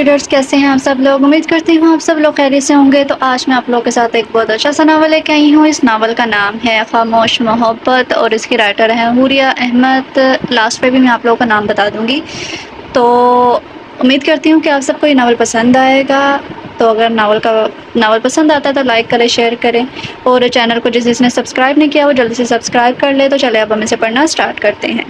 Readers کیسے ہیں آپ سب لوگ؟ امید کرتی ہوں آپ سب لوگ خیریت سے ہوں گے۔ تو آج میں آپ لوگوں کے ساتھ ایک بہت اچھا سا ناول لے کے آئی ہوں۔ اس ناول کا نام ہے خاموش محبت اور اس کی رائٹر ہیں حوریہ احمد۔ لاسٹ پہ بھی میں آپ لوگوں کا نام بتا دوں گی۔ تو امید کرتی ہوں کہ آپ سب کو یہ ناول پسند آئے گا۔ تو اگر ناول پسند آتا ہے تو لائک کریں، شیئر کریں، اور چینل کو جس نے سبسکرائب نہیں کیا وہ جلدی سے سبسکرائب کر لے۔ تو چلے اب ہم اسے پڑھنا سٹارٹ کرتے ہیں۔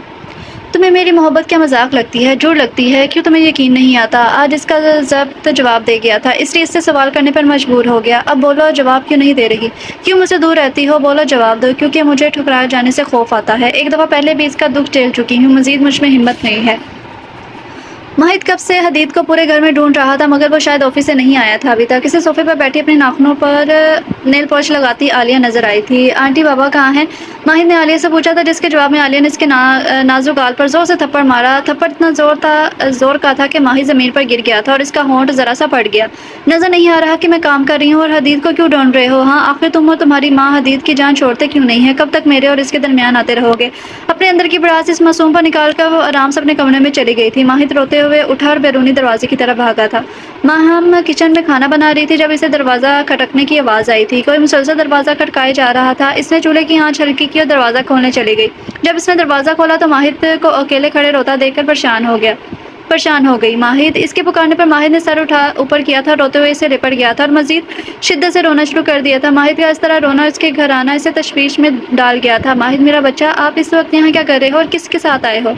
تمہیں میری محبت کیا مذاق لگتی ہے، جھوٹ لگتی ہے؟ کیوں تمہیں یقین نہیں آتا؟ آج اس کا ضبط جواب دے گیا تھا، اس لیے اس سے سوال کرنے پر مجبور ہو گیا۔ اب بولو، جواب کیوں نہیں دے رہی؟ کیوں مجھ سے دور رہتی ہو؟ بولو، جواب دو۔ کیونکہ مجھے ٹھکرائے جانے سے خوف آتا ہے۔ ایک دفعہ پہلے بھی اس کا دکھ جھیل چکی ہوں، مزید مجھ میں ہمت نہیں ہے۔ ماہد کب سے حدید کو پورے گھر میں ڈھونڈ رہا تھا، مگر وہ شاید آفس سے نہیں آیا تھا ابھی تک۔ اسے صوفے پر بیٹھی اپنے ناخنوں پر نیل پالش لگاتی عالیہ نظر آئی تھی۔ آنٹی بابا کہاں ہیں؟ ماہد نے عالیہ سے پوچھا تھا، جس کے جواب میں عالیہ نے اس کے نازک گال پر زور سے تھپڑ مارا۔ تھپڑ اتنا زور کا تھا کہ ماہد زمین پر گر گیا تھا اور اس کا ہونٹ ذرا سا پھٹ گیا۔ نظر نہیں آ رہا کہ میں کام کر رہی ہوں اور حدید کو کیوں ڈھونڈ رہے ہو؟ ہاں، آخر تم اور تمہاری ماں حدید کی جان چھوڑتے کیوں نہیں ہیں؟ کب تک میرے اور اس کے درمیان آتے رہو گے؟ اپنے اندر کی بڑاس اس معصوم پر نکال کر وہ آرام سے اپنے کمرے میں چلی گئی تھی۔ ماہد روتے ہوئے اٹھا اور بیرونی دروازے کی طرف بھاگا تھا۔ ماہم کچن میں کھانا بنا رہی تھی جب اسے دروازہ کھٹکنے کی آواز آئی تھی۔ کوئی مسلسل دروازہ کھٹکائے جا رہا تھا۔ اس نے چولہے کی آنچ ہلکی کی اور دروازہ کھولنے چلی گئی۔ جب اس نے دروازہ کھولا تو ماہد کو اکیلے کھڑے روتا دیکھ کر پریشان ہو گئی۔ ماہد! اس کے پکارنے پر ماہد نے سر اوپر کیا تھا، روتے ہوئے اسے لپٹ گیا تھا اور مزید شدت سے رونا شروع کر دیا تھا۔ ماہد کا اس طرح رونا اس کے گھر آنا اسے تشویش میں ڈال گیا تھا۔ ماہد میرا بچہ، آپ اس وقت یہاں کیا کر رہے ہو اور کس کے ساتھ آئے ہو؟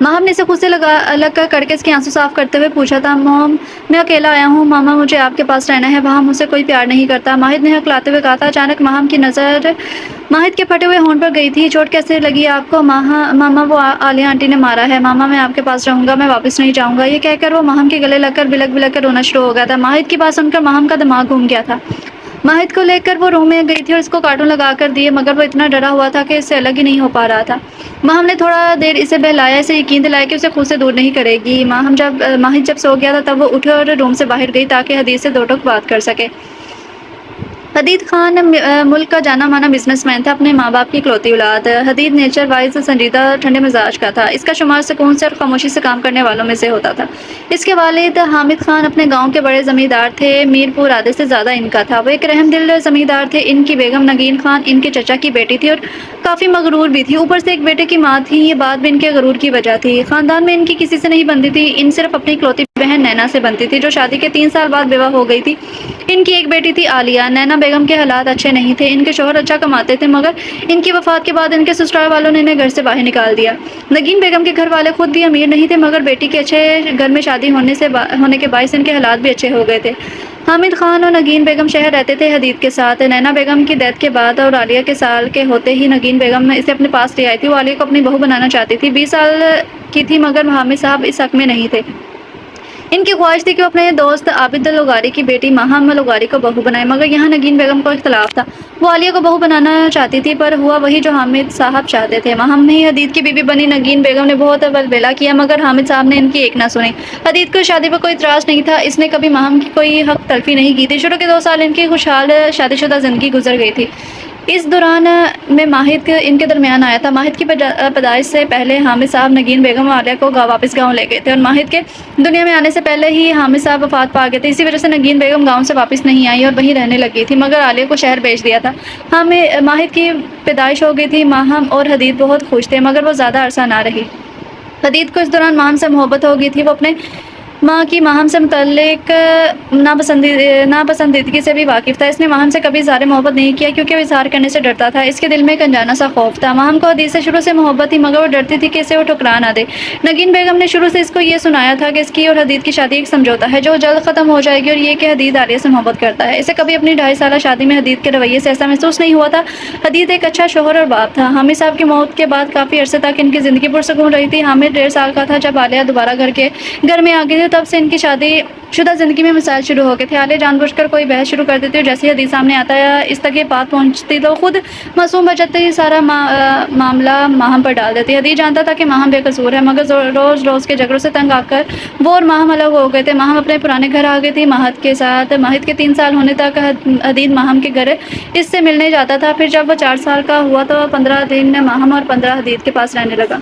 ماہم نے اسے خود سے لگ کر کڑکے اس کے آنسو صاف کرتے ہوئے پوچھا تھا۔ موم، میں اکیلا آیا ہوں ماما، مجھے آپ کے پاس رہنا ہے، وہاں مجھ سے کوئی پیار نہیں کرتا، ماہد نے ہکلاتے ہوئے کہا تھا۔ اچانک ماہم کی نظر ماہد کے پھٹے ہوئے ہونٹ پر گئی تھی۔ چوٹ کیسے لگی آپ کو؟ ماما، وہ عالیہ آنٹی نے مارا ہے۔ ماما، میں آپ کے پاس رہوں گا، میں واپس نہیں جاؤں گا۔ یہ کہہ کر وہ ماہم کے گلے لگ کر بلک کر رونا شروع ہو گیا تھا۔ ماہد کی بات سن کر ماہم کا دماغ گھوم گیا تھا۔ ماہد کو لے کر وہ روم میں گئی تھی اور اس کو کارٹون لگا کر دیے، مگر وہ اتنا ڈرا ہوا تھا کہ اس سے الگ ہی نہیں ہو پا رہا تھا۔ ماہم نے تھوڑا دیر اسے بہلایا، اسے یقین دلایا کہ اسے خود سے دور نہیں کرے گی۔ ماہد جب سو گیا تھا تب وہ اٹھے اور روم سے باہر گئی تاکہ حدید سے دو ٹوک بات کر سکے۔ حدید خان ملک کا جانا مانا بزنس مین تھا، اپنے ماں باپ کی اکلوتی اولاد۔ حدید نیچر وائز سنجیدہ ٹھنڈے مزاج کا تھا۔ اس کا شمار سکون سے اور خاموشی سے کام کرنے والوں میں سے ہوتا تھا۔ اس کے والد حامد خان اپنے گاؤں کے بڑے زمیندار تھے، میر پور آدھے سے زیادہ ان کا تھا۔ وہ ایک رحم دل زمیندار تھے۔ ان کی بیگم نگین خان ان کے چچا کی بیٹی تھی اور کافی مغرور بھی تھی، اوپر سے ایک بیٹے کی ماں تھی۔ یہ بات بھی ان کے غرور کی وجہ تھی۔ خاندان میں ان کی کسی سے نہیں بنتی تھی، ان صرف اپنی اکلوتی بہن نینا سے بنتی تھی، جو شادی کے 3 سال بعد بیوہ ہو گئی تھی۔ ان کی ایک بیٹی تھی عالیہ۔ نینا بیگم کے حالات اچھے نہیں تھے، ان کے شوہر اچھا کماتے تھے، مگر ان کی وفات کے بعد ان کے سسرال والوں نے انہیں گھر سے باہر نکال دیا۔ نگین بیگم کے گھر والے خود بھی امیر نہیں تھے، مگر بیٹی کے اچھے گھر میں شادی ہونے کے باعث ان کے حالات بھی اچھے ہو گئے تھے۔ حامد خان اور نگین بیگم شہر رہتے تھے حدید کے ساتھ۔ نینا بیگم کی ڈیتھ کے بعد اور عالیہ کے سال کے ہوتے ہی نگین بیگم اسے اپنے پاس لے آئی تھی۔ وہ عالیہ کو اپنی بہو بنانا چاہتی تھی، 20 سال کی تھی، مگر حامد صاحب اس حق میں نہیں تھے۔ ان کی خواہش تھی کہ وہ اپنے دوست عابد لغاری کی بیٹی ماہم لغاری کو بہو بنائے، مگر یہاں نگین بیگم کو اختلاف تھا۔ وہ عالیہ کو بہو بنانا چاہتی تھی، پر ہوا وہی جو حامد صاحب چاہتے تھے۔ ماہم ہی حدید کی بیوی بنی۔ نگین بیگم نے بہت ولولہ کیا، مگر حامد صاحب نے ان کی ایک نہ سنی۔ حدید کو شادی پر کوئی اعتراض نہیں تھا، اس نے کبھی ماہم کی کوئی حق تلفی نہیں کی تھی۔ شروع کے 2 سال ان کی خوشحال شادی شدہ زندگی گزر گئی تھی۔ اس دوران میں ماہد ان کے درمیان آیا تھا۔ ماہد کی پیدائش سے پہلے حامد صاحب نگین بیگم اور عالیہ کو واپس گاؤں لے گئے تھے، اور ماہد کے دنیا میں آنے سے پہلے ہی حامد صاحب وفات پا گئے تھے۔ اسی وجہ سے نگین بیگم گاؤں سے واپس نہیں آئی اور وہیں رہنے لگی تھی، مگر عالیہ کو شہر بھیج دیا تھا۔ ماہد کی پیدائش ہو گئی تھی۔ ماہم اور حدید بہت خوش تھے، مگر وہ زیادہ عرصہ نہ رہی۔ حدید کو اس دوران ماہم سے محبت ہو گئی تھی۔ وہ اپنے ماں کی ماہم سے متعلق ناپسندیدگی سے بھی واقف تھا۔ اس نے ماہم سے کبھی اظہار محبت نہیں کیا، کیونکہ وہ اظہار کرنے سے ڈرتا تھا۔ اس کے دل میں ایک انجانا سا خوف تھا۔ ماہم کو حدید سے شروع سے محبت تھی، مگر وہ ڈرتی تھی کہ اسے وہ ٹھکرا نہ دے۔ نگین بیگم نے شروع سے اس کو یہ سنایا تھا کہ اس کی اور حدید کی شادی ایک سمجھوتا ہے جو جلد ختم ہو جائے گی، اور یہ کہ حدید عالیہ سے محبت کرتا ہے۔ اسے کبھی اپنی 2.5 سالہ شادی میں حدید کے رویے سے ایسا محسوس نہیں ہوا تھا۔ حدید ایک اچھا شوہر اور باپ تھا۔ حامد صاحب کی موت کے بعد کافی عرصے تک ان کی زندگی پرسکون رہی تھی۔ حامد 1.5 سال کا تھا جب عالیہ دوبارہ گھر میں آ گئی تھی، تب سے ان کی شادی شدہ زندگی میں مسائل شروع ہو گئے تھے۔ عالیہ جان بوجھ کر کوئی بحث شروع کر دیتی اور جیسے ہی حدید سامنے آتا ہے اس تک یہ بات پہنچتی تو خود معصوم بچتے ہی سارا معاملہ ماہم پر ڈال دیتی۔ حدید جانتا تھا کہ ماہم بے قصور ہے، مگر روز کے جھگڑوں سے تنگ آ کر وہ اور ماہم الگ ہو گئے تھے۔ ماہم اپنے پرانے گھر آ گئی تھی ماہد کے ساتھ۔ ماہد کے 3 سال ہونے تک حدید ماہم کے گھر اس سے ملنے جاتا تھا، پھر جب وہ 4 سال کا ہوا تو 15 دن ماہم اور 15 حدید کے پاس رہنے لگا۔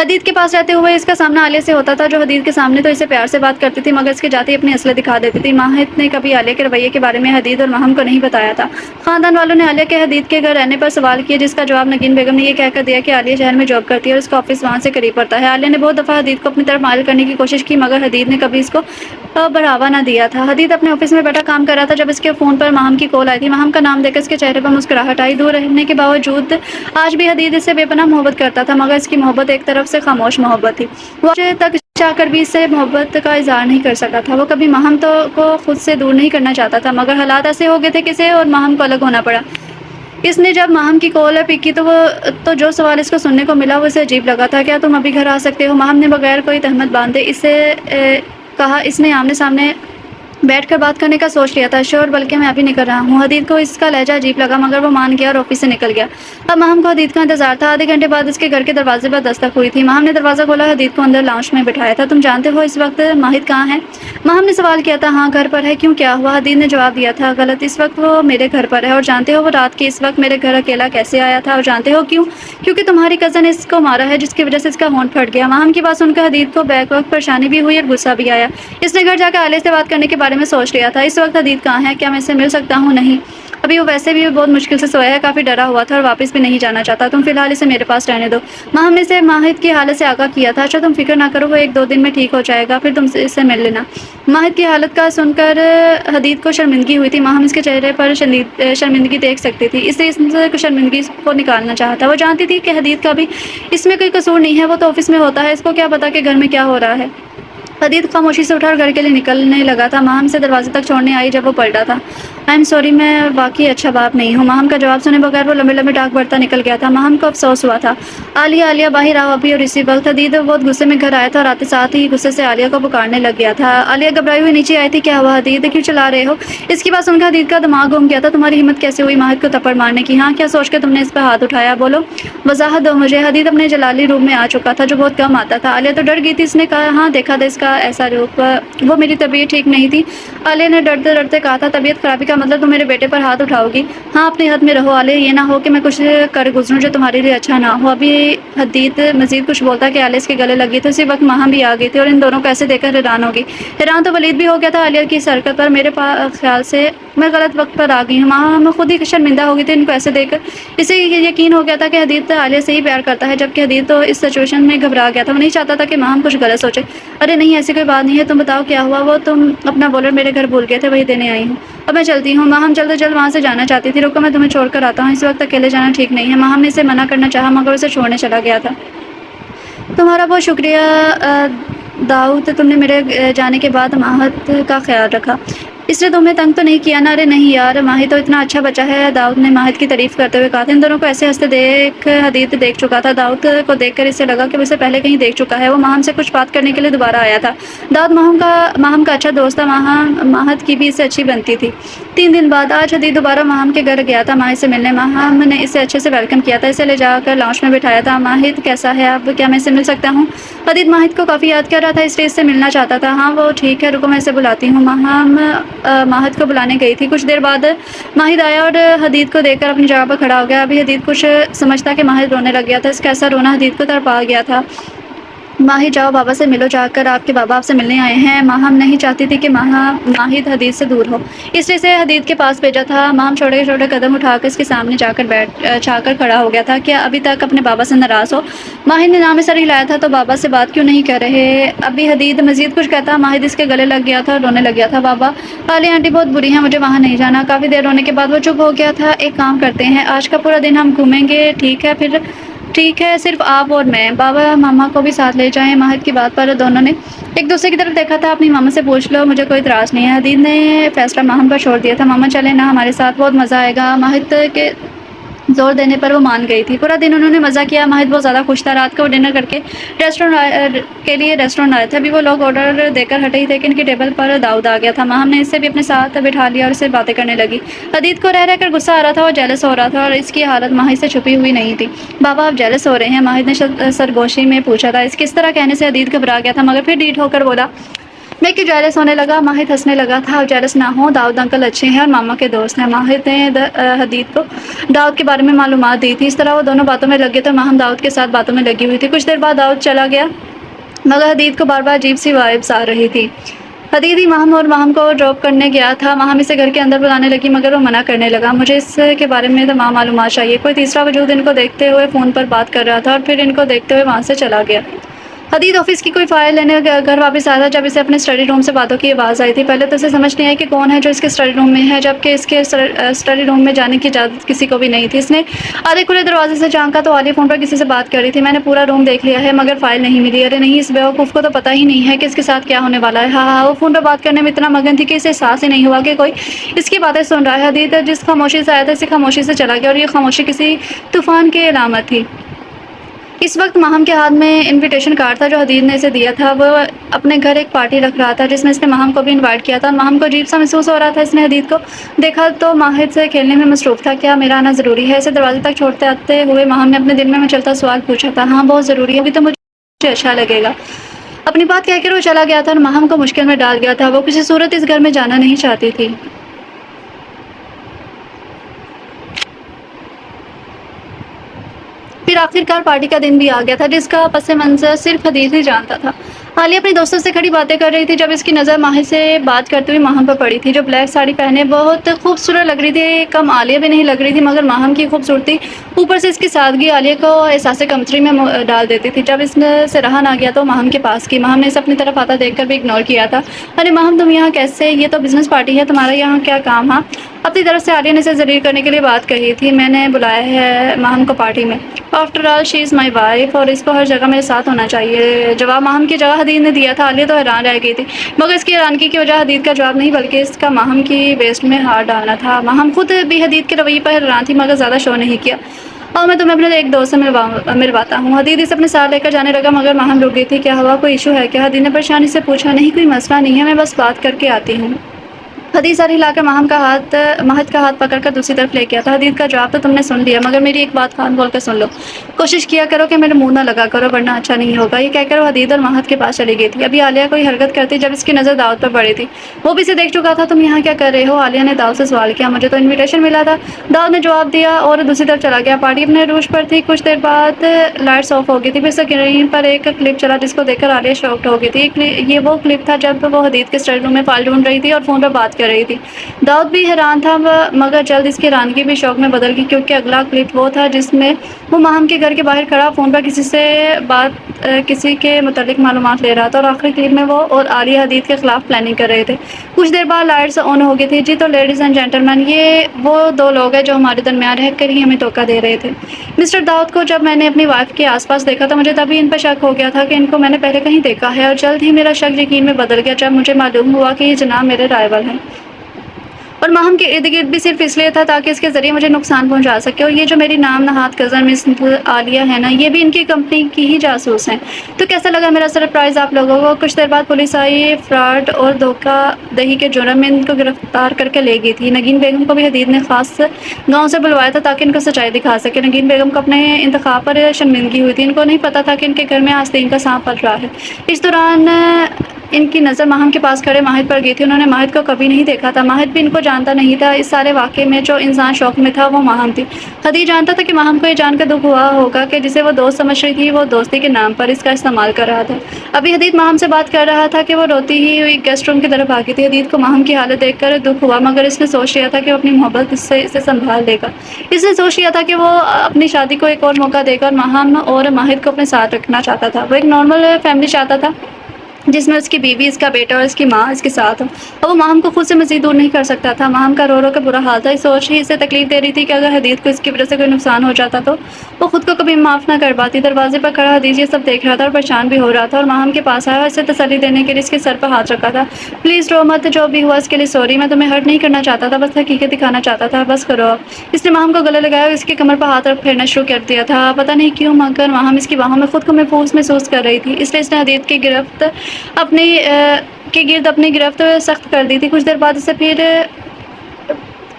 حدید کے پاس رہتے ہوئے اس کا سامنا عالیہ سے ہوتا تھا، جو حدید کے سامنے تو اسے پیار سے بات کرتی تھی مگر اس کے جاتے ہی اپنی اصلیت دکھا دیتی تھی۔ ماہد نے کبھی عالیہ کے رویے کے بارے میں حدید اور ماہم کو نہیں بتایا تھا۔ خاندان والوں نے عالیہ کے حدید کے گھر رہنے پر سوال کیے، جس کا جواب نگین بیگم نے یہ کہہ کر دیا کہ عالیہ شہر میں جاب کرتی ہے اور اس کا آفس وہاں سے قریب پڑتا ہے۔ عالیہ نے بہت دفعہ حدید کو اپنی طرف مائل کرنے کی کوشش کی مگر حدید نے کبھی اس کو بڑھاوا نہ دیا تھا۔ حدید اپنے آفس میں بیٹھا کام کر رہا تھا جب اس کے فون پر ماہم کی کال آئی تھی۔ ماہم کا نام دیکھ کر اس کے چہرے پر مسکراہٹ آئی۔ دور رہنے کے باوجود آج بھی حدید اس سے بے پناہ محبت کرتا تھا مگر اس کی محبت ایک طرف سے خاموش محبت تھی۔ وہ آج تک چاہ کر بھی اس سے محبت کا اظہار نہیں کر سکا تھا۔ وہ کبھی ماہم کو خود سے دور نہیں کرنا چاہتا تھا مگر حالات ایسے ہو گئے تھے کہ اسے اور ماہم کو الگ ہونا پڑا۔ اس نے جب ماہم کی کال پک کی تو جو سوال اس کو سننے کو ملا وہ اسے عجیب لگا تھا۔ کیا تم ابھی گھر آ سکتے ہو؟ ماہم نے بغیر کوئی تہمت باندھے اس سے کہا۔ اس نے آمنے سامنے بیٹھ کر بات کرنے کا سوچ لیا تھا۔ شور بلکہ میں ابھی نکل رہا ہوں۔ حدید کو اس کا لہجہ عجیب لگا مگر وہ مان گیا اور آفس سے نکل گیا۔ اب ماہم کو حدید کا انتظار تھا۔ آدھے گھنٹے بعد اس کے گھر کے دروازے پر دستک ہوئی تھی۔ ماہم نے دروازہ کھولا، حدید کو اندر لاؤنج میں بٹھایا تھا۔ تم جانتے ہو اس وقت ماہد کہاں ہے؟ ماہم نے سوال کیا تھا۔ ہاں گھر پر ہے۔ کیوں کیا ہوا؟ حدید نے جواب دیا تھا۔ غلط، اس وقت وہ میرے گھر پر ہے۔ اور جانتے ہو وہ رات کے اس وقت میرے گھر اکیلا کیسے آیا تھا؟ اور جانتے ہو کیوں؟ کیونکہ تمہاری کزن نے اس کو مارا ہے جس کی وجہ سے اس کا ہونٹ پھٹ گیا۔ ماہم کی بات سن کر حدید کو بیک وقت پریشانی بھی ہوئی اور غصہ بھی آیا۔ اس نے گھر جا کر عالیہ سے بات کرنے کے بارے میں سوچ لیا تھا۔ اس وقت حدید کہاں ہے؟ کیا میں اس سے مل سکتا ہوں؟ نہیں، ابھی وہ ویسے بھی بہت مشکل سے سویا ہے، کافی ڈرا ہوا تھا اور واپس بھی نہیں جانا چاہتا۔ تم فی الحال اسے میرے پاس رہنے دو۔ ماہم نے اسے ماہد کی حالت سے آگاہ کیا تھا۔ اچھا تم فکر نہ کرو، وہ 1-2 دن میں ٹھیک ہو جائے گا، پھر تم اس سے مل لینا۔ ماہد کی حالت کا سن کر حدید کو شرمندگی ہوئی تھی۔ ماہم اس کے چہرے پر شرمندگی دیکھ سکتی تھی، اس لیے اس سے شرمندگی کو نکالنا چاہتا۔ وہ جانتی تھی کہ حدید کا بھی اس میں کوئی قصور نہیں ہے، وہ تو آفس میں ہوتا ہے، اس کو کیا پتا کہ گھر میں کیا ہو رہا ہے۔ حدید خاموشی سے اٹھا اور گھر کے لیے نکلنے لگا تھا۔ ماہم سے دروازے تک چھوڑنے آئی جب وہ پلٹا تھا۔ آئی ایم سوری، میں واقعی اچھا باپ نہیں ہوں۔ ماہم کا جواب سنے بغیر وہ لمبے لمبے ٹاک بڑھتا نکل گیا تھا۔ ماہم کو افسوس ہوا تھا۔ عالیہ باہر آؤ ابھی۔ اور اسی وقت حدید بہت غصے میں گھر آیا تھا اور آتے ساتھ ہی غصے سے عالیہ کو پکارنے لگ گیا تھا۔ عالیہ گھبرائی ہوئی نیچے آئی تھی۔ کیا ہوا حدید؟ کیوں چلا رہے ہو؟ اس کی بات سن کر حدید کا دماغ گھوم گیا تھا۔ تمہاری ہمت کیسے ہوئی ماہد کو تھپڑ مارنے کی؟ ہاں، کیا سوچ کر تم نے اس پر ہاتھ اٹھایا؟ بولو، وضاحت دو مجھے۔ حدید اپنے جلالی روم میں آ چکا تھا جو بہت کم آتا تھا۔ عالیہ تو ڈر گئی تھی۔ اس نے کہا ہاں دیکھا تھا اس کا ایسا روپ، وہ میری طبیعت ٹھیک نہیں تھی۔ عالیہ نے ڈرتے ڈرتے کہا تھا طبیعت خرابی کا مطلب تم میرے بیٹے پر ہاتھ اٹھاؤ گی؟ ہاں اپنے حد میں رہو عالیہ، یہ نہ ہو کہ میں کچھ کر گزروں جو تمہارے لیے اچھا نہ ہو۔ ابھی حدید مزید کچھ بولتا کہ عالیہ اس کے گلے لگی تو اسی وقت ماہم بھی آ گئی تھی اور ان دونوں کو ایسے دیکھ کر حیران ہو گئی۔ حیران تو ولید بھی ہو گیا تھا عالیہ کی اس حرکت پر۔ میرے خیال سے میں غلط وقت پر آ گئی ہوں۔ ماہم خود ہی شرمندہ ہو گئی تھی ان کو ایسے دیکھ کر۔ اسے یقین ہو گیا تھا کہ حدید عالیہ سے ہی پیار کرتا ہے جبکہ حدید تو اس سچویشن میں گھبرا گیا تھا۔ وہ نہیں چاہتا تھا کہ ماہم کچھ غلط سوچے۔ ارے نہیں ایسی کوئی بات نہیں ہے، تم بتاؤ کیا ہوا؟ وہ تم اپنا والٹ میرے گھر بھول گئے تھے، وہی دینے آئی ہوں۔ اب میں چلتی ہوں۔ ماہم جلد از جلد وہاں سے جانا چاہتی تھی۔ رکو میں تمہیں چھوڑ کر آتا ہوں، اس وقت اکیلے جانا ٹھیک نہیں ہے۔ ماہم نے اسے منع کرنا چاہا مگر اسے چھوڑنے چلا گیا تھا۔ تمہارا بہت شکریہ داؤد، تم نے میرے جانے کے بعد ماہد کا خیال رکھا، اس نے تمہیں تنگ تو نہیں کیا نا؟ ارے نہیں یار، ماہد تو اتنا اچھا بچہ ہے، داؤد نے ماہد کی تعریف کرتے ہوئے کہا تھا۔ ان دونوں کو ایسے ہنستے دیکھ حدید دیکھ چکا تھا۔ داؤد کو دیکھ کر اسے لگا کہ وہ اسے پہلے کہیں دیکھ چکا ہے۔ وہ ماہم سے کچھ بات کرنے کے لیے دوبارہ آیا تھا۔ داؤد ماہم کا اچھا دوست تھا، ماہد کی بھی اس سے اچھی بنتی تھی۔ 3 دن بعد آج حدید دوبارہ ماہم کے گھر گیا تھا ماہد سے ملنے۔ ماہم نے اسے اچھے سے ویلکم کیا تھا، اسے لے جا کر لاؤنج میں بٹھایا تھا۔ ماہد کیسا ہے اب؟ کیا میں اسے مل سکتا ہوں؟ حدید ماہد کو کافی یاد کر رہا تھا اس لیے اس سے ملنا چاہتا تھا۔ ہاں وہ ٹھیک ہے، رکو میں اسے بلاتی ہوں۔ ماہم ماہد کو بلانے گئی تھی۔ کچھ دیر بعد ماہد آیا اور حدید کو دیکھ کر اپنی جگہ پر کھڑا ہو گیا۔ ابھی حدید کچھ سمجھتا کہ ماہد رونے لگ گیا تھا۔ اس کا ایسا رونا حدید کو تڑپا گیا تھا۔ ماہد جاؤ بابا سے ملو، جا کر آپ کے بابا آپ سے ملنے آئے ہیں۔ ماہم نہیں چاہتی تھی کہ ماہد حدید سے دور ہو، اس لیے اسے حدید کے پاس بھیجا تھا۔ ماہم چھوٹے چھوٹے قدم اٹھا کر اس کے سامنے جا کر کھڑا ہو گیا تھا۔ کیا ابھی تک اپنے بابا سے ناراض ہو؟ ماہد نے نام سر ہلایا تھا۔ تو بابا سے بات کیوں نہیں کر رہے؟ ابھی حدید مزید کچھ کہتا ماہد اس کے گلے لگ گیا تھا اور رونے لگ گیا تھا۔ بابا عالیہ آنٹی بہت بری ہیں، مجھے وہاں نہیں جانا۔ کافی دیر رونے کے بعد وہ چپ ہو گیا تھا۔ ایک کام کرتے ہیں، آج کا پورا دن ہم گھومیں گے، ٹھیک ہے؟ پھر ٹھیک ہے، صرف آپ اور میں، بابا ماما کو بھی ساتھ لے جائیں۔ ماہد کی بات پر دونوں نے ایک دوسرے کی طرف دیکھا تھا۔ اپنی ماما سے پوچھ لو، مجھے کوئی اعتراض نہیں ہے۔ حدید نے فیصلہ ماہم پر چھوڑ دیا تھا۔ ماما چلے نا ہمارے ساتھ، بہت مزہ آئے گا۔ ماہد کے زور دینے پر وہ مان گئی تھی۔ پورا دن انہوں نے مزہ کیا۔ ماہد بہت زیادہ خوش تھا۔ رات کو وہ ڈنر کے لیے ریسٹورینٹ آئے تھے۔ ابھی وہ لوگ آرڈر دے کر ہٹے ہی تھے کہ ان کی ٹیبل پر داؤد آ گیا تھا۔ ماہم نے اسے بھی اپنے ساتھ بٹھا لیا اور اسے باتیں کرنے لگی۔ حدید کو رہ رہ کر غصہ آ رہا تھا، وہ جیلس ہو رہا تھا اور اس کی حالت ماہد سے چھپی ہوئی نہیں تھی۔ بابا آپ جیلس ہو رہے ہیں؟ ماہد نے سرگوشی میں پوچھا تھا۔ اس کس طرح کہنے سے حدید گھبرا گیا تھا مگر پھر ڈیٹ ہو کر بولا میں کہ جیلس ہونے لگا۔ ماہد ہنسنے لگا تھا۔ اب جیلس نہ ہو، داؤد انکل اچھے ہیں اور ماما کے دوست ہیں۔ ماہد نے حدید کو داؤد کے بارے میں معلومات دی تھی۔ اس طرح وہ دونوں باتوں میں لگ گئے تو ماہم داؤد کے ساتھ باتوں میں لگی ہوئی تھی۔ کچھ دیر بعد داؤد چلا گیا مگر حدید کو بار بار عجیب سی وائبس آ رہی تھی۔ حدید ہی ماہم کو ڈراپ کرنے گیا تھا۔ ماہم اسے گھر کے اندر بلانے لگی مگر وہ منع کرنے لگا۔ مجھے اس کے بارے میں تمام معلومات چاہیے۔ کوئی تیسرا وجود ان کو دیکھتے ہوئے فون پر بات کر رہا تھا اور پھر ان کو دیکھتے ہوئے وہاں سے چلا گیا۔ حدید آفس کی کوئی فائل لینے گھر واپس آیا تھا جب اسے اپنے اسٹڈی روم سے باتوں کی آواز آئی تھی۔ پہلے تو اسے سمجھ نہیں آئی کہ کون ہے جو اس کے اسٹڈی روم میں ہے، جبکہ اس کے اسٹڈی روم میں جانے کی اجازت کسی کو بھی نہیں تھی۔ اس نے آدھے کھلے دروازے سے جھانکا تو عالیہ فون پر کسی سے بات کر رہی تھی۔ میں نے پورا روم دیکھ لیا ہے مگر فائل نہیں ملی۔ ارے نہیں، اس بیوقوف کو تو پتہ ہی نہیں ہے کہ اس کے ساتھ کیا ہونے والا ہے۔ ہاں، وہ فون پر بات کرنے میں اتنا مگن تھی کہ اسے احساس ہی نہیں ہوا کہ کوئی اس کی باتیں سن رہا ہے۔ حدید جس خاموشی سے آیا تھا اسی خاموشی سے چلا گیا اور یہ خاموشی کسی طوفان کی علامت تھی۔ اس وقت ماہم کے ہاتھ میں انویٹیشن کارڈ تھا جو حدید نے اسے دیا تھا۔ وہ اپنے گھر ایک پارٹی رکھ رہا تھا جس میں اس نے ماہم کو بھی انوائٹ کیا تھا اور ماہم کو عجیب سا محسوس ہو رہا تھا۔ اس نے حدید کو دیکھا تو ماہد سے کھیلنے میں مصروف تھا۔ کیا میرا آنا ضروری ہے؟ اسے دروازے تک چھوڑتے آتے ہوئے ماہم نے اپنے دل میں مچلتا سوال پوچھا تھا۔ ہاں، بہت ضروری ہے، ابھی تو مجھے اچھا لگے گا۔ اپنی بات کہہ کر وہ چلا گیا تھا اور ماہم کو مشکل میں ڈال گیا تھا۔ وہ کسی صورت اس گھر میں جانا نہیں چاہتی تھی۔ پھر آخرکار پارٹی کا دن بھی آ گیا تھا جس کا پس منظر صرف حدید ہی جانتا تھا۔ عالیہ اپنی دوستوں سے کھڑی باتیں کر رہی تھی جب اس کی نظر ماہد سے بات کرتے ہوئے ماہم پر پڑی تھی جو بلیک ساڑی پہنے بہت خوبصورت لگ رہی تھی۔ کم عالیہ بھی نہیں لگ رہی تھی مگر ماہم کی خوبصورتی اوپر سے اس کی سادگی عالیہ کو احساس کمتری میں ڈال دیتی تھی۔ جب اس سے رہا نہ گیا تو ماہم کے پاس کی۔ ماہم نے اسے اپنی طرف آتا دیکھ کر بھی اگنور کیا تھا۔ ارے ماہم، تم یہاں کیسے؟ یہ تو بزنس پارٹی ہے، تمہارا یہاں کیا کام؟ ہاں، اپنی طرف سے عالیہ نے اسے ذلیل کرنے کے لیے بات کہی تھی۔ میں نے بلایا ہے ماہم کو پارٹی میں۔ After all she is my wife اور اس کو ہر جگہ میرے ساتھ ہونا چاہیے۔ جواب ماہم کی جگہ حدید نے دیا تھا۔ عالیہ تو حیران رہ گئی تھی مگر اس کی حیرانگی کی وجہ حدید کا جواب نہیں بلکہ اس کا ماہم کی ویسٹ میں ہاتھ ڈالنا تھا۔ ماہم خود بھی حدید کے رویے پر حیران تھی مگر زیادہ شو نہیں کیا۔ اور میں تمہیں اپنے ایک دوست سے ملواتا ہوں۔ حدید اسے اپنے ساتھ لے کر جانے لگا مگر ماہم رک گئی تھی۔ کیا ہوا، کوئی ایشو ہے کیا؟ حدید نے پریشانی سے پوچھا۔ نہیں، کوئی مسئلہ نہیں ہے، میں بس بات کر کے آتی ہوں۔ حدید سر ہلا کر ماہد کا ہاتھ پکڑ کر دوسری طرف لے گیا تھا۔ حدید کا جواب تو تم نے سن لیا مگر میری ایک بات کان کھول کر سن لو۔ کوشش کیا کرو کہ میرے منہ نہ لگا کرو ورنہ اچھا نہیں ہوگا۔ یہ کہہ کر وہ حدید اور ماہد کے پاس چلی گئی تھی۔ ابھی عالیہ کوئی حرکت کرتی جب اس کی نظر داؤد پر پڑی تھی۔ وہ بھی اسے دیکھ چکا تھا۔ تم یہاں کیا کر رہے ہو؟ عالیہ نے داؤد سے سوال کیا۔ مجھے تو انویٹیشن ملا تھا، داؤد نے جواب دیا اور دوسری طرف چلا گیا۔ پارٹی اپنے عروج پر تھی۔ کچھ دیر بعد لائٹس آف ہو گئی تھی۔ پھر اسکرین پر ایک کلپ چلا جس کو دیکھ کر عالیہ شاکڈ ہو گئی تھی۔ یہ وہ کلپ تھا جب وہ حدید کے اسٹڈی روم میں فائل ڈھونڈ رہی تھی اور فون پر بات کر رہی تھی۔ داؤد بھی حیران تھا مگر جلد اس کی حیرانگی بھی شوق میں بدل گئی کیونکہ اگلا کلپ وہ تھا جس میں وہ ماہم کے گھر کے باہر کھڑا فون پر کسی کے متعلق معلومات لے رہا تھا اور آخری کلپ میں وہ اور عالیہ حدید کے خلاف پلاننگ کر رہے تھے۔ کچھ دیر بعد لائٹس آن ہو گئی تھی۔ جی تو لیڈیز اینڈ جینٹلمین، یہ وہ دو لوگ ہیں جو ہمارے درمیان رہ کر ہی ہمیں دھوکہ دے رہے تھے۔ مسٹر داؤد کو جب میں نے اپنی وائف کے آس پاس دیکھا تو مجھے تبھی ان پر شک ہو گیا تھا کہ ان کو میں نے پہلے کہیں دیکھا ہے اور جلد ہی میرا شک یقین میں بدل گیا جب مجھے معلوم ہوا کہ یہ جناب میرے رائول ہیں اور ماہم کے ارد گرد بھی صرف اس لیے تھا تاکہ اس کے ذریعے مجھے نقصان پہنچا سکے۔ اور یہ جو میری نام نہاد کزن مس عالیہ ہے نا، یہ بھی ان کی کمپنی کی ہی جاسوس ہیں۔ تو کیسا لگا میرا سرپرائز آپ لوگوں کو؟ کچھ دیر بعد پولیس آئی۔ فراڈ اور دھوکہ دہی کے جرم میں ان کو گرفتار کر کے لے گئی تھی۔ نگین بیگم کو بھی حدید نے خاص گاؤں سے بلوایا تھا تاکہ ان کو سچائی دکھا سکے۔ نگین بیگم کو اپنے انتخاب پر شرمندگی ہوئی تھی۔ ان کو نہیں پتا تھا کہ ان کے گھر میں آستین کا سانپ پل رہا ہے۔ اس دوران ان کی نظر ماہم کے پاس کھڑے ماہد پر گئی تھی۔ انہوں نے ماہد کو کبھی نہیں دیکھا تھا، ماہد بھی ان کو جانتا نہیں تھا۔ اس سارے واقعے میں جو انسان شوق میں تھا وہ ماہم تھی۔ حدید جانتا تھا کہ ماہم کو یہ جان کر دکھ ہوا ہوگا کہ جسے وہ دوست سمجھ رہی تھی وہ دوستی کے نام پر اس کا استعمال کر رہا تھا۔ ابھی حدید ماہم سے بات کر رہا تھا کہ وہ روتی ہوئی گیسٹ روم کی طرف بھاگی تھی۔ حدید کو ماہم کی حالت دیکھ کر دکھ ہوا مگر اس نے سوچ لیا تھا کہ وہ اپنی محبت سے اسے سنبھال لے گا۔ اس نے سوچ لیا تھا کہ وہ اپنی شادی کو ایک اور موقع دے گا اور ماہم اور ماہد کو اپنے ساتھ رکھنا چاہتا تھا۔ وہ ایک نارمل فیملی چاہتا تھا جس میں اس کی بیوی، اس کا بیٹا اور اس کی ماں اس کے ساتھ ہو اور وہ ماہم کو خود سے مزید دور نہیں کر سکتا تھا۔ ماہم کا رو رو کے برا حال تھا۔ یہ سوچ ہی اسے تکلیف دے رہی تھی کہ اگر حدید کو اس کی وجہ سے کوئی نقصان ہو جاتا تو وہ خود کو کبھی معاف نہ کر پاتی۔ دروازے پر کھڑا حدید یہ سب دیکھ رہا تھا اور پریشان بھی ہو رہا تھا اور ماہم کے پاس آیا اور اسے تسلی دینے کے لیے اس کے سر پر ہاتھ رکھا تھا۔ پلیز رو مت، جو بھی ہوا اس کے لیے سوری، میں تمہیں ہرٹ نہیں کرنا چاہتا تھا، بس حقیقت دکھانا چاہتا تھا، بس کرو اب۔ اس نے ماہم کو گلے لگایا اور اس کی کمر پر ہاتھ پھیرنا شروع کر دیا تھا۔ پتہ نہیں کیوں مگر ماہم اس کی باہوں میں خود کو محسوس کر رہی تھی، اس لیے اس نے حدید کی گرفت اپنی گرفت سخت کر دی تھی۔ کچھ دیر بعد اسے پھر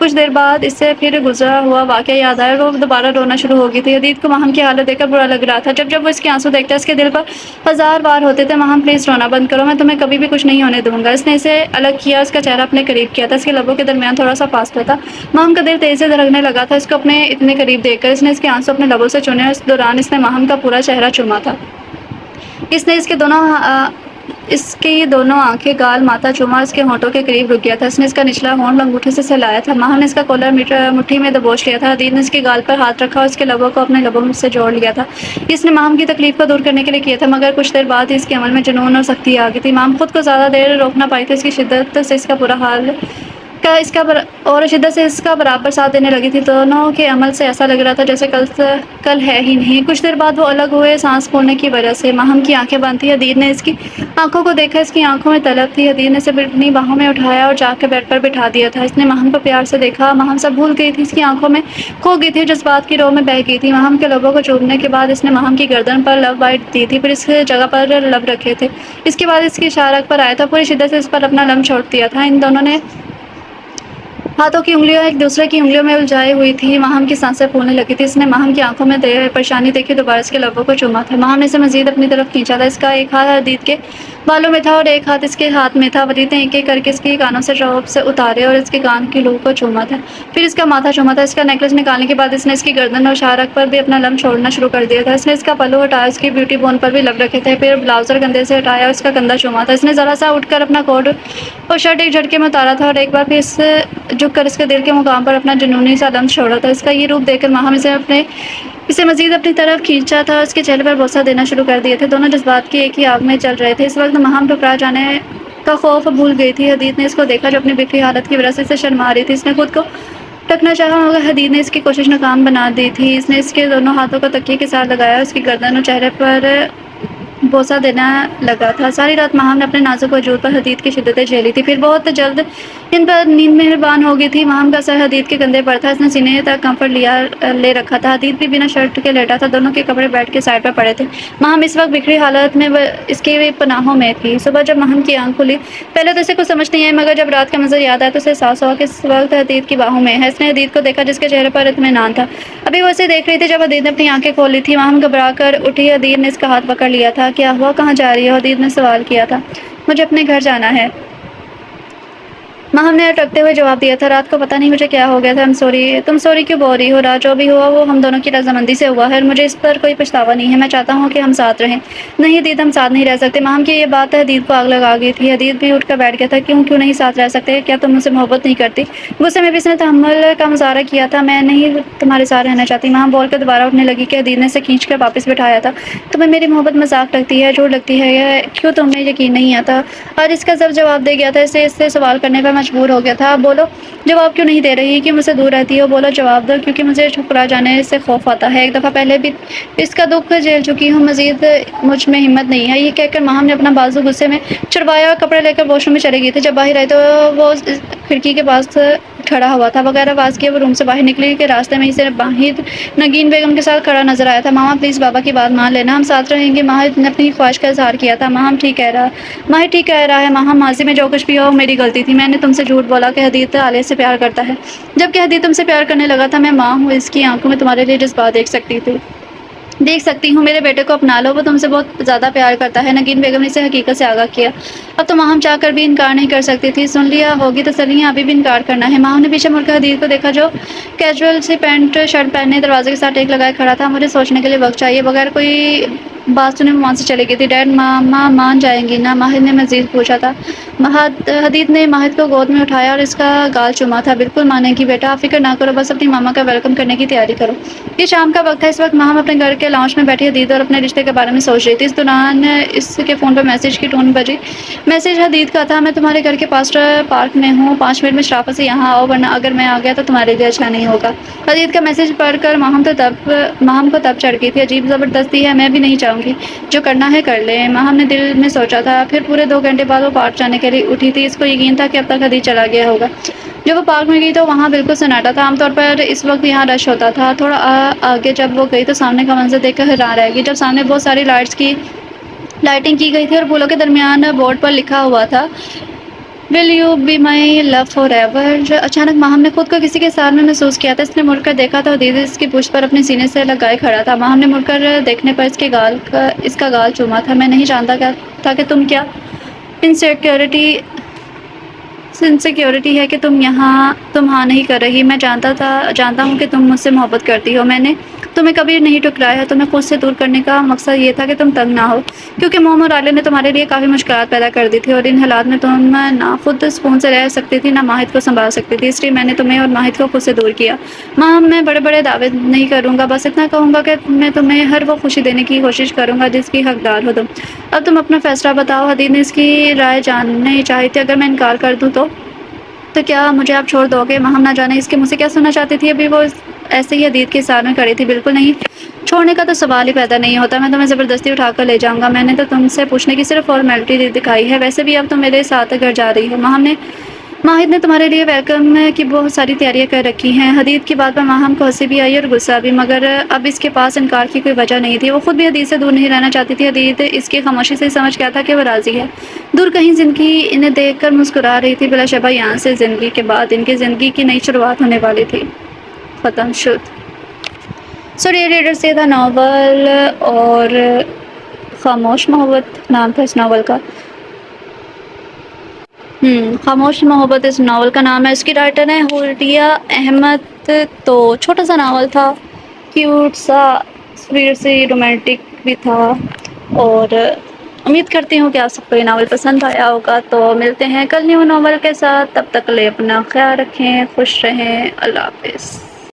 کچھ دیر بعد اس سے پھر گزرا ہوا واقعہ یاد آیا اور وہ دوبارہ رونا شروع ہو گئی تھی۔ حدید کو ماہم کی حالت دیکھ کر برا لگ رہا تھا۔ جب وہ اس کے آنسو دیکھتا اس کے دل پر ہزار وار ہوتے تھے، ماہم پلیز رونا بند کرو، میں تمہیں کبھی بھی کچھ نہیں ہونے دوں گا۔ اس نے اسے الگ کیا، اس کا چہرہ اپنے قریب کیا تھا، اس کے لبوں کے درمیان تھوڑا سا فاصلہ تھا۔ ماہم کا دل تیزی سے دھڑکنے لگا تھا اس کو اپنے اتنے قریب دیکھ کر۔ اس نے اس کے آنسو اپنے لبوں سے چونے اور اس دوران اس نے ماہم کا پورا چہرہ چوما تھا۔ اس نے اس کی دونوں آنکھیں، گال، ماتھا چوما اور اس کے ہونٹوں کے قریب رک گیا تھا۔ اس نے اس کا نچلا ہونٹ انگوٹھے سے سہلایا تھا۔ ماہم نے اس کا کالر مٹھی میں دبوچ لیا تھا۔ حدید نے اس کے گال پر ہاتھ رکھا اور اس کے لبوں کو اپنے لبوں سے جوڑ لیا تھا۔ اس نے ماہم کی تکلیف کو دور کرنے کے لیے کیا تھا، مگر کچھ دیر بعد ہی اس کے عمل میں جنون اور سختی آ گئی تھی۔ ماہم خود کو زیادہ دیر روک نہ پائی تھی، اس کی شدت سے اس کا برا حال اور شدت سے اس کا برابر ساتھ دینے لگی تھی۔ دونوں کے عمل سے ایسا لگ رہا تھا جیسے کل ہے ہی نہیں۔ کچھ دیر بعد وہ الگ ہوئے، سانس پھولنے کی وجہ سے۔ ماہم کی آنکھیں بند تھیں۔ حدید نے اس کی آنکھوں کو دیکھا، اس کی آنکھوں میں طلب تھی۔ حدید نے اسے اپنی باہوں میں اٹھایا اور جا کے بیڈ پر بٹھا دیا تھا۔ اس نے ماہم کو پیار سے دیکھا۔ ماہم سب بھول گئی تھی، اس کی آنکھوں میں کھو گئی تھی، جذبات کی رو میں بہہ گئی تھی۔ ماہم کے لبوں کو چومنے کے بعد اس نے ماہم کی گردن پر لب بائٹ دی تھی، پھر اس جگہ پر لب رکھے تھے۔ اس کے بعد اس کی اشارہ پر آیا تھا، پوری شدت سے اس پر اپنا لم چھوڑ دیا تھا۔ ان دونوں نے ہاتھوں کی انگلیاں ایک دوسرے کی انگلیوں میں الجھائی ہوئی تھی۔ ماہم کی سانسیں پھولنے لگی تھی۔ اس نے ماہم کی آنکھوں میں پریشانی دیکھی، دوبارہ اس کے لبوں کو چوما تھا۔ ماہم نے اسے مزید اپنی طرف کھینچا تھا۔ اس کا ایک ہاتھ حدید کے بالوں میں تھا اور ایک ہاتھ اس کے ہاتھ میں تھا۔ حدید نے ایک ایک کر کے اس کے کانوں سے روب سے اتارے اور اس کے کان کی لو کو چوما تھا، پھر اس کا ماتھا چوما تھا۔ اس کا نیکلس نکالنے کے بعد اس نے اس کی گردن اور شارک پر بھی اپنا لم چھوڑنا شروع کر دیا تھا۔ اس نے اس کا پلو ہٹایا، اس کی بیوٹی بون پر بھی لب رکھے تھے، پھر بلاؤزر کندھے سے ہٹایا اور اس کا کندھا چوما تھا۔ اس نے ذرا سا اٹھ کر اپنا کوٹ اور شرٹ ایک جھٹکے میں اتارا تھا اور ایک بار پھر جھک کر اس کے دل کے مقام پر اپنا جنونی سا لمس چھوڑا تھا۔ اس کا یہ روپ دیکھ کر ماہم اسے مزید اپنی طرف کھینچا تھا، اس کے چہرے پر بوسہ دینا شروع کر دیا تھا۔ دونوں جذبات کی ایک ہی آگ میں چل رہے تھے۔ اس وقت ماہم ٹھکرا جانے کا خوف بھول گئی تھی۔ حدید نے اس کو دیکھا جو اپنی بکھری حالت کی وجہ سے اسے شرما رہی تھی۔ اس نے خود کو ٹکنا چاہا مگر حدید نے اس کی کوشش ناکام بنا دی تھی۔ اس نے اس کے دونوں ہاتھوں کو تکیے کے ساتھ لگایا اور اس کی گردن اور چہرے پر بوسہ دینا لگا تھا۔ ساری رات ماہم نے اپنے نازک وجود پر حدید کی شدتیں جھیلی تھی، پھر بہت جلد ان پر نیند مہربان ہو گئی تھی۔ ماہم کا سر حدید کے کندھے پر تھا، اس نے سینے تک کمفرٹ لے رکھا تھا۔ حدید بھی بنا شرٹ کے لیٹا تھا، دونوں کے کپڑے بیڈ کے سائڈ پر پڑے تھے۔ ماہم اس وقت بکھری حالت میں اس کی پناہوں میں تھی۔ صبح جب ماہم کی آنکھ کھلی، پہلے تو اسے کچھ سمجھ نہیں آئی، مگر جب رات کا منظر یاد آیا تو اسے احساس ہوا کہ اس وقت حدید کی باہوں میں ہے۔ اس نے حدید کو دیکھا جس کے چہرے پر اطمینان تھا۔ ابھی وہ اسے دیکھ رہی تھی جب حدید نے اپنی آنکھیں کھولی تھی۔ ماہم گھبرا کر اٹھی۔ حدید نے اس کا ہاتھ پکڑ لیا تھا۔ کیا ہوا، کہاں جا رہی ہو؟ حدید نے سوال کیا تھا۔ مجھے اپنے گھر جانا ہے، ماہم نے اٹکتے ہوئے جواب دیا تھا۔ رات کو پتہ نہیں مجھے کیا ہو گیا تھا۔ تم سوری کیوں بول رہی ہو؟ رات جو بھی ہوا وہ ہم دونوں کی رضامندی سے ہوا ہے اور مجھے اس پر کوئی پچھتاوا نہیں ہے۔ میں چاہتا ہوں کہ ہم ساتھ رہیں۔ نہیں حدید، ہم ساتھ نہیں رہ سکتے۔ ماہم کی یہ بات حدید کو آگ لگا گئی تھی۔ حدید بھی اٹھ کر بیٹھ گیا تھا۔ کیوں نہیں ساتھ رہ سکتے؟ کیا تم مجھ سے محبت نہیں کرتی؟ غصے میں بھی اس نے تحمل کا مظاہرہ کیا تھا۔ میں نہیں تمہارے ساتھ رہنا چاہتی، ماہم بول کر دوبارہ اٹھنے لگی کہ حدید نے اسے کھینچ کر واپس بٹھایا تھا۔ تمہیں میری محبت مذاق لگتی ہے، جھوٹ لگتی ہے، کیوں تمہیں یقین نہیں آتا؟ آج اس کا ضرب جواب دے گیا تھا، اس سے سوال کرنے پر مجبور ہو گیا تھا۔ بولو، جواب کیوں نہیں دے رہی؟ کیوں مجھ سے دور رہتی ہو؟ بولو، جواب دو۔ کیونکہ مجھے ٹھکرا جانے سے خوف آتا ہے۔ ایک دفعہ پہلے بھی اس کا دکھ جھیل چکی ہوں، مزید مجھ میں ہمت نہیں ہے۔ یہ کہہ کر ماہم نے اپنا بازو غصے میں چھڑوایا اور کپڑے لے کر واش روم میں چلی گئی تھی۔ جب باہر آئی تو وہ کھڑکی کے پاس کھڑا ہوا تھا۔ بغیر آواز کیے وہ روم سے باہر نکلی کہ راستے میں ہی سے ماہد نگین بیگم کے ساتھ کھڑا نظر آیا تھا۔ ماما پلیز بابا کی بات مان لینا، ہم ساتھ رہیں گے۔ ماہد نے اپنی خواہش کا اظہار کیا تھا۔ ماہد ٹھیک کہہ رہا ہے ماہم، ماضی میں جو کچھ بھی ہو میری غلطی تھی۔ میں نے تم سے جھوٹ بولا کہ حدید عالیہ سے پیار کرتا ہے، جبکہ حدید تم سے پیار کرنے لگا تھا۔ میں ماں ہوں، اس کی آنکھوں میں تمہارے لیے جذبات دیکھ سکتی ہوں۔ میرے بیٹے کو اپنا لو، وہ تم سے بہت زیادہ پیار کرتا ہے۔ نگین بیگم نے اسے حقیقت سے آگاہ کیا۔ اب تو ماہم چاہ کر بھی انکار نہیں کر سکتی تھی۔ سن لیا ہوگی تسلیاں، ابھی بھی انکار کرنا ہے؟ ماہم نے پیچھے مڑ کر حدید کو دیکھا جو کیجول سی پینٹ شرٹ پہنے دروازے کے ساتھ ٹیک لگائے کھڑا تھا۔ مجھے سوچنے کے لیے وقت چاہیے۔ بغیر کوئی بات سنے وہاں سے چلی گئی تھی۔ ڈیڈ، ماما مان جائیں گی نا؟ ماہد نے مزید پوچھا تھا۔ حدید نے ماہد کو گود میں اٹھایا اور اس کا گال چوما تھا۔ بالکل مانیں گی بیٹا، آپ فکر نہ کرو، بس اپنی ماما کا ویلکم کرنے کی تیاری کرو۔ یہ شام کا وقت تھا۔ اس وقت ماہم اپنے گھر کے لاؤنج میں بیٹھی حدید اور اپنے رشتے کے بارے میں سوچ رہی تھی۔ اس دوران اس کے فون پر میسج کی ٹون بجی۔ میسج حدید کا تھا، میں تمہارے گھر کے پاس پارک میں ہوں، 5 منٹ میں شرافت سے یہاں آؤ، ورنہ اگر میں آ گیا تو تمہارے لیے اچھا نہیں ہوگا۔ حدید کا میسج پڑھ کر ماہم کو تب چڑھ گئی تھی۔ عجیب زبردستی ہے، میں بھی نہیں چاہوں گی، جو کرنا ہے کر لیں، ماہم نے دل میں سوچا تھا۔ پھر پورے 2 گھنٹے بعد وہ پارک جانے کے لیے اٹھی تھی۔ اس کو یقین تھا کہ اب تک حدید چلا گیا ہوگا۔ جب وہ پارک میں گئی تو وہاں بالکل سناٹا تھا۔ عام طور پر اس وقت یہاں رش ہوتا تھا۔ تھوڑا آگے جب وہ گئی تو سامنے کا منظر دیکھ کر حیران رہ گئی۔ جب سامنے بہت ساری لائٹنگ کی گئی تھی اور پھولوں کے درمیان بورڈ پر لکھا ہوا تھا will you be my love forever ایور. اچانک ماہم نے خود کو کسی کے ساتھ میں محسوس کیا تھا. اس نے مڑ کر دیکھا تو حدید اس کی پوچھ پر اپنے سینے سے لگائے کھڑا تھا. ماہم نے مڑ کر دیکھنے پر اس کا گال چوما تھا. میں نہیں جانتا تھا کہ تم کیا انسیکیورٹی ہے کہ تم ہاں نہیں کر رہی. میں جانتا ہوں کہ تم مجھ سے محبت کرتی ہو. میں نے تمہیں کبھی نہیں ٹکرایا. تمہیں خود سے دور کرنے کا مقصد یہ تھا کہ تم تنگ نہ ہو، کیونکہ موم اور عالیہ نے تمہارے لیے کافی مشکلات پیدا کر دی تھی، اور ان حالات میں تم نہ خود سکون سے رہ سکتی تھی نہ ماہد کو سنبھال سکتی تھی. اس لیے میں نے تمہیں اور ماہد کو خود سے دور کیا. میں بڑے بڑے دعوے نہیں کروں گا، بس اتنا کہوں گا کہ میں تمہیں ہر وہ خوشی دینے کی کوشش کروں گا جس کی حقدار ہو تم. اب تم اپنا فیصلہ بتاؤ. حدید نے اس کی رائے جاننی چاہی تھی. اگر میں انکار کر دوں تو کیا مجھے آپ چھوڑ دو گے؟ ماہم نہ جانے اس کے منہ سے کیا سننا چاہتی تھی. ابھی وہ ایسے ہی حدید کے ساتھ میں کھڑی تھی. بالکل نہیں، چھوڑنے کا تو سوال ہی پیدا نہیں ہوتا. میں تمہیں زبردستی اٹھا کر لے جاؤں گا. میں نے تو تم سے پوچھنے کی صرف فارمیلٹی دکھائی ہے. ویسے بھی اب تم میرے ساتھ گھر جا رہی ہو. ماہد نے تمہارے لیے ویلکم کی بہت ساری تیاریاں کر رکھی ہیں. حدید کی بات پر ماہم کو ہنسی بھی آئی اور غصہ بھی، مگر اب اس کے پاس انکار کی کوئی وجہ نہیں تھی. وہ خود بھی حدید سے دور نہیں رہنا چاہتی تھی. حدید اس کی خاموشی سے سمجھ گیا تھا کہ وہ راضی ہے. دور کہیں زندگی انہیں دیکھ کر مسکرا رہی تھی. بلا شبہ یہاں سے زندگی کے بعد ان کی زندگی کی نئی شروعات ہونے والی تھی. ختم شد. سو ڈیئر ریڈرز، یہ تھا ناول، اور خاموش محبت نام تھا اس ناول کا. خاموش محبت اس ناول کا نام ہے. اس کی رائٹر ہیں حوریہ احمد. تو چھوٹا سا ناول تھا، کیوٹ سا، سویٹ سی، رومانٹک بھی تھا، اور امید کرتی ہوں کہ آپ سب کو یہ ناول پسند آیا ہوگا. تو ملتے ہیں کل نیو ناول کے ساتھ. تب تک لے اپنا خیال رکھیں، خوش رہیں. اللہ حافظ.